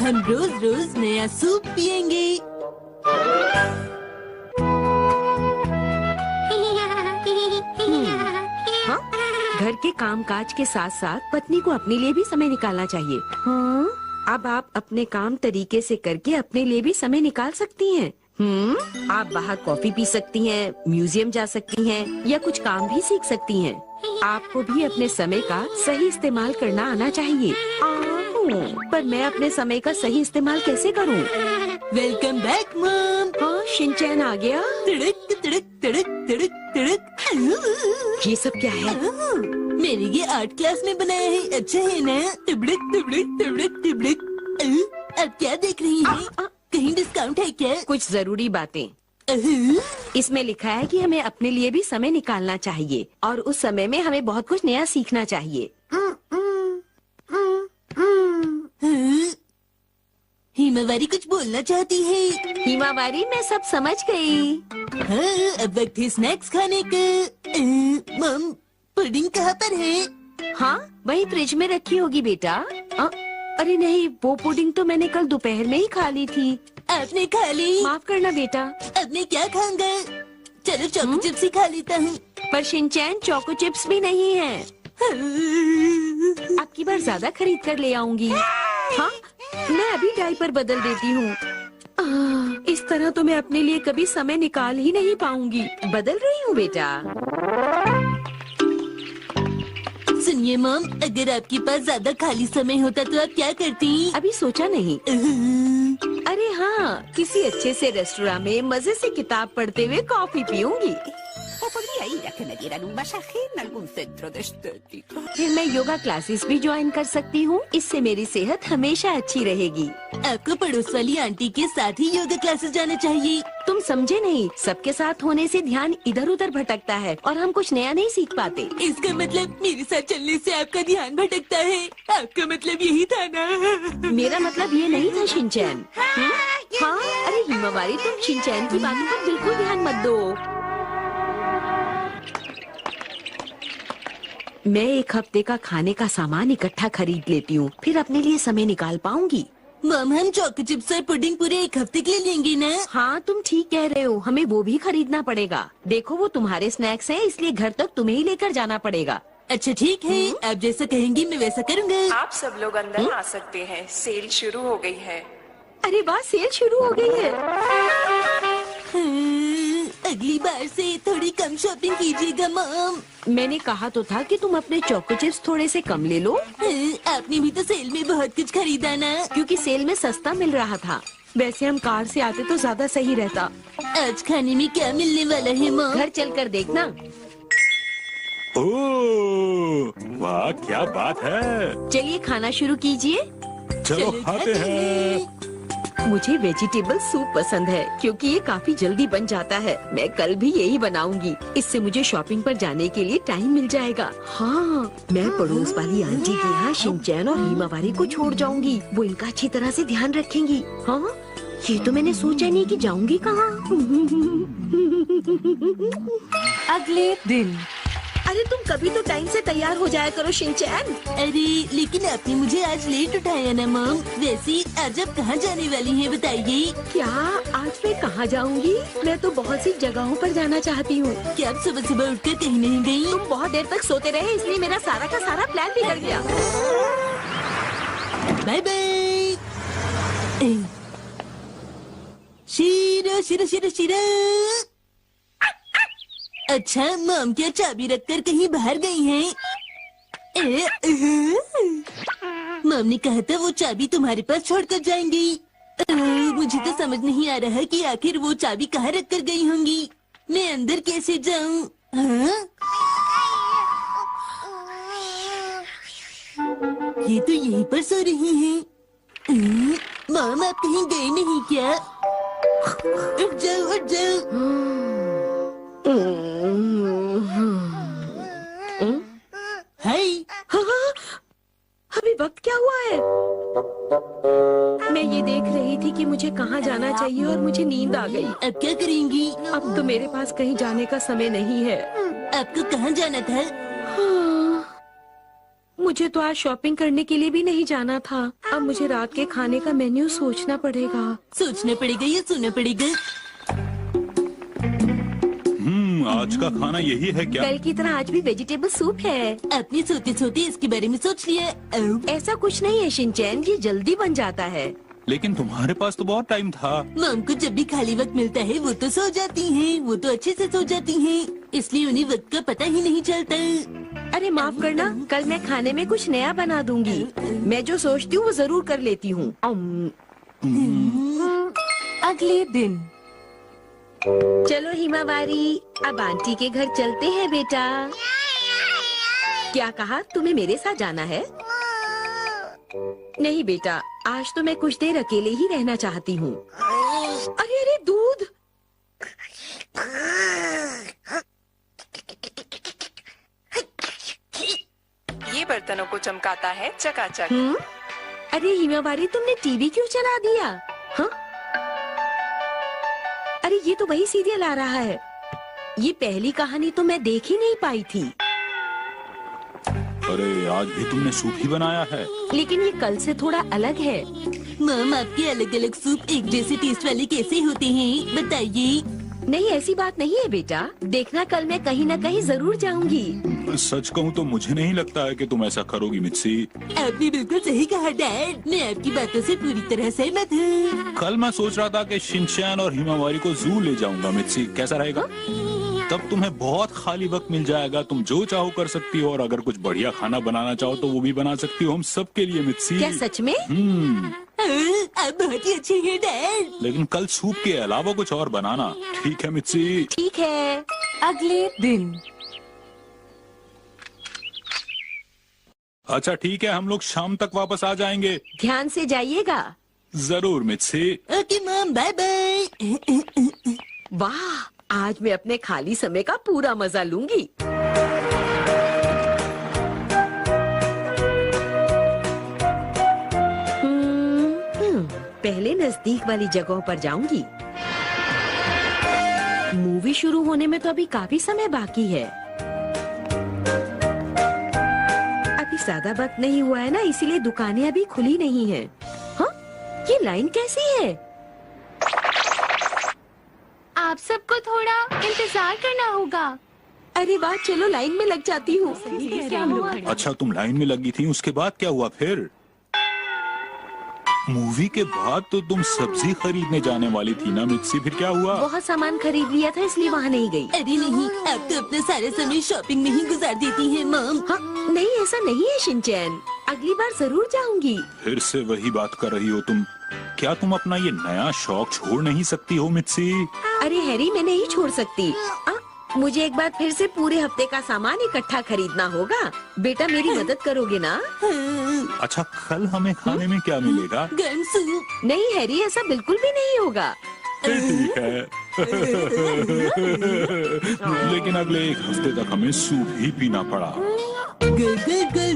हम रोज रोज नया सूप पियेंगे। हाँ? घर के कामकाज के साथ साथ पत्नी को अपने लिए भी समय निकालना चाहिए। हाँ? अब आप अपने काम तरीके से करके अपने लिए भी समय निकाल सकती हैं। आप बाहर कॉफी पी सकती हैं, म्यूजियम जा सकती हैं या कुछ काम भी सीख सकती हैं। आपको भी अपने समय का सही इस्तेमाल करना आना चाहिए। पर मैं अपने समय का सही इस्तेमाल कैसे करूं? Welcome back mom. हाँ, शिनचैन आ गया। तड़क तड़क तड़क तड़क तड़क। ये सब क्या है? मैंने ये आर्ट क्लास में बनाया है, अच्छा है ना? तिबड़क तिबड़क तिबड़क तिबड़क। अब क्या देख रही हैं? कहीं डिस्काउंट है क्या? कुछ जरूरी बातें। इसमें लिखा है कि हमें अपने लिए भी समय निकालना चाहिए और उस समय में हमें बहुत कुछ नया सीखना चाहिए। हिमावारी कुछ बोलना चाहती है। हिमावारी, मैं सब समझ गई। हाँ, अब वक्त है स्नैक्स खाने का। मम, पुडिंग कहाँ पर है? हाँ, वही फ्रिज में रखी होगी बेटा। अरे नहीं, वो पुडिंग तो मैंने कल दोपहर में ही खा ली थी। आपने खा ली? माफ करना बेटा। अब मैं क्या खाऊंगा? चलो चोको चिप्स ही खा लेता हूँ। पर शिनचैन, चोको चिप्स भी नहीं है। अब की बार ज्यादा खरीद कर ले आऊंगी। हाँ, मैं अभी डायपर बदल देती हूँ। इस तरह तो मैं अपने लिए कभी समय निकाल ही नहीं पाऊंगी। बदल रही हूँ बेटा। सुनिए मॉम, अगर आपके पास ज्यादा खाली समय होता तो आप क्या करती? अभी सोचा नहीं। अरे हाँ, किसी अच्छे से रेस्टोरेंट में मजे से किताब पढ़ते हुए कॉफी पीऊंगी। फिर मैं योगा क्लासेस भी ज्वाइन कर सकती हूँ। इससे मेरी सेहत हमेशा अच्छी रहेगी। आपको पड़ोस वाली आंटी के साथ ही योगा क्लासेस जाना चाहिए। तुम समझे नहीं, सबके साथ होने से ध्यान इधर उधर भटकता है और हम कुछ नया नहीं सीख पाते। इसका मतलब मेरे साथ चलने से आपका ध्यान भटकता है। आपका मतलब यही था ना? मेरा मतलब ये नहीं था शिनचैन। हाँ, अरे हिमावारी, तुम शिनचैन की बातों पर बिल्कुल ध्यान मत दो। मैं एक हफ्ते का खाने का सामान इकट्ठा खरीद लेती हूँ, फिर अपने लिए समय निकाल पाऊंगी। मॉम, हम चोको चिप्स और पुडिंग पूरे एक हफ्ते के लिए लेंगे ना? हाँ, तुम ठीक कह रहे हो, हमें वो भी खरीदना पड़ेगा। देखो, वो तुम्हारे स्नैक्स हैं, इसलिए घर तक तुम्हें ही लेकर जाना पड़ेगा। अच्छा ठीक है, आप जैसा कहेंगी मैं वैसा करूँगा। आप सब लोग अंदर आ सकते हैं, सेल शुरू हो गई है। अरे वाह, सेल शुरू हो गई है। अगली बार से थोड़ी कम शॉपिंग कीजिएगा मॉम। मैंने कहा तो था कि तुम अपने चोको चिप्स थोड़े से कम ले लो। आपने भी तो सेल में बहुत कुछ खरीदा ना? क्योंकि सेल में सस्ता मिल रहा था। वैसे हम कार से आते तो ज्यादा सही रहता। आज खाने में क्या मिलने वाला है मॉम? घर चलकर देखना। ओह, वाह क्या बात है। चलिए खाना शुरू कीजिए। चलो खाते हैं। मुझे वेजिटेबल सूप पसंद है क्योंकि ये काफी जल्दी बन जाता है। मैं कल भी यही बनाऊंगी। इससे मुझे शॉपिंग पर जाने के लिए टाइम मिल जाएगा। हाँ, मैं पड़ोस वाली आंटी के यहाँ शिनचैन और हिमावारी को छोड़ जाऊंगी। वो इनका अच्छी तरह से ध्यान रखेंगी। हाँ, ये तो मैंने सोचा नहीं कि जाऊंगी कहाँ। अगले दिन। अरे तुम कभी तो टाइम से तैयार हो जाया करो शिनचैन। अरे लेकिन आपने मुझे आज लेट उठाया ना मॉम। वैसे आज आप कहाँ जाने वाली हैं बताइए? क्या आज मैं कहाँ जाऊंगी? मैं तो बहुत सी जगहों पर जाना चाहती हूँ। क्या आप सुबह सुबह उठकर कहीं नहीं गई? तुम बहुत देर तक सोते रहे, इसलिए मेरा सारा का सारा प्लान बिगड़ गया। Bye bye. शीरो शीरो शीरो शीरो। अच्छा, मॉम क्या चाबी रखकर कहीं बाहर गई हैं? मॉम ने कहा था वो चाबी तुम्हारे पास छोड़कर जाएंगी। मुझे तो समझ नहीं आ रहा कि आखिर वो चाबी कहाँ रख कर गई होंगी। मैं अंदर कैसे जाऊँ? ये तो यहीं पर सो रही हैं। मॉम आप कहीं गए नहीं क्या? उठ जाओ उठ जाओ। हाय। अभी वक्त क्या हुआ है? मैं ये देख रही थी कि मुझे कहाँ जाना चाहिए और मुझे नींद आ गई। अब क्या करेंगी? अब तो मेरे पास कहीं जाने का समय नहीं है। आपको कहाँ जाना था? मुझे तो आज शॉपिंग करने के लिए भी नहीं जाना था। अब मुझे रात के खाने का मेन्यू सोचना पड़ेगा। सोचना पड़ेगा या सुनना पड़ेगा? आज का खाना यही है क्या? कल की तरह आज भी वेजिटेबल सूप है। आपने सोते सोते इसके बारे में सोच लिया? ऐसा कुछ नहीं है शिनचैन, ये जल्दी बन जाता है। लेकिन तुम्हारे पास तो बहुत टाइम था। मॉम को जब भी खाली वक्त मिलता है वो तो सो जाती हैं, वो तो अच्छे से सो जाती हैं, इसलिए उन्हें वक्त का पता ही नहीं चलता। अरे माफ करना, कल मैं खाने में कुछ नया बना दूंगी। मैं जो सोचती हूँ वो जरूर कर लेती हूँ। अगले दिन चलो हिमावारी, अब आंटी के घर चलते हैं बेटा। क्या कहा? तुम्हें मेरे साथ जाना है? नहीं बेटा, आज तो मैं कुछ देर अकेले ही रहना चाहती हूँ। अरे अरे दूध! ये बर्तनों को चमकाता है चकाचक। अरे हिमावारी, तुमने टीवी क्यों चला दिया? हाँ? अरे ये तो वही सीरियल आ रहा है। ये पहली कहानी तो मैं देख ही नहीं पाई थी। अरे आज भी तुमने सूप ही बनाया है। लेकिन ये कल से थोड़ा अलग है। मॉम, आपके अलग अलग सूप एक जैसे टेस्ट वाले कैसे होते हैं बताइए? नहीं, ऐसी बात नहीं है बेटा। देखना, कल मैं कहीं न कहीं जरूर जाऊंगी। सच कहूँ तो मुझे नहीं लगता है कि तुम ऐसा करोगी मित्सी। आपने बिल्कुल सही कहा डैड, मैं आपकी बातों से पूरी तरह सहमत हूँ। कल मैं सोच रहा था कि शिनचैन और हिमावारी को जू ले जाऊंगा मित्सी, कैसा रहेगा? तब तुम्हें बहुत खाली वक्त मिल जाएगा, तुम जो चाहो कर सकती हो, और अगर कुछ बढ़िया खाना बनाना चाहो तो वो भी बना सकती हो हम सबके लिए मित्सी। क्या सच में? आप बहुत ही अच्छे हैं डैड। लेकिन कल सूप के अलावा कुछ और बनाना, ठीक है मित्सी? ठीक है। अगले दिन अच्छा ठीक है, हम लोग शाम तक वापस आ जाएंगे। ध्यान से जाइएगा। जरूर मित्सी। Okay mom, bye bye. वाह, आज मैं अपने खाली समय का पूरा मजा लूंगी। पहले नजदीक वाली जगहों पर जाऊंगी। मूवी शुरू होने में तो अभी काफी समय बाकी है। अभी ज्यादा वक्त नहीं हुआ है ना, इसीलिए दुकानें अभी खुली नहीं हैं। हाँ? ये लाइन कैसी है? आप सबको थोड़ा इंतजार करना होगा। अरे वाह, चलो लाइन में लग जाती हूँ। अच्छा तुम लाइन में लगी थी, उसके बाद क्या हुआ फिर? मूवी के बाद तो तुम सब्जी खरीदने जाने वाली थी ना मित्सी, फिर क्या हुआ? बहुत सामान खरीद लिया था इसलिए वहाँ नहीं गई। अरे नहीं, आप तो अपना सारा समय शॉपिंग में ही गुजार देती हैं मॉम। हाँ, नहीं ऐसा नहीं है शिनचैन, अगली बार जरूर जाऊंगी। फिर से वही बात कर रही हो तुम। क्या तुम अपना ये नया शौक छोड़ नहीं सकती हो मित्सी? अरे हैरी, मैं नहीं छोड़ सकती। मुझे एक बार फिर से पूरे हफ्ते का सामान इकट्ठा खरीदना होगा। बेटा मेरी मदद करोगे ना? अच्छा कल हमें खाने में क्या मिलेगा? गर्म सूप। नहीं हैरी, ऐसा बिल्कुल भी नहीं होगा। ठीक है। लेकिन अगले एक हफ्ते तक हमें सूप ही पीना पड़ा। गर गर गर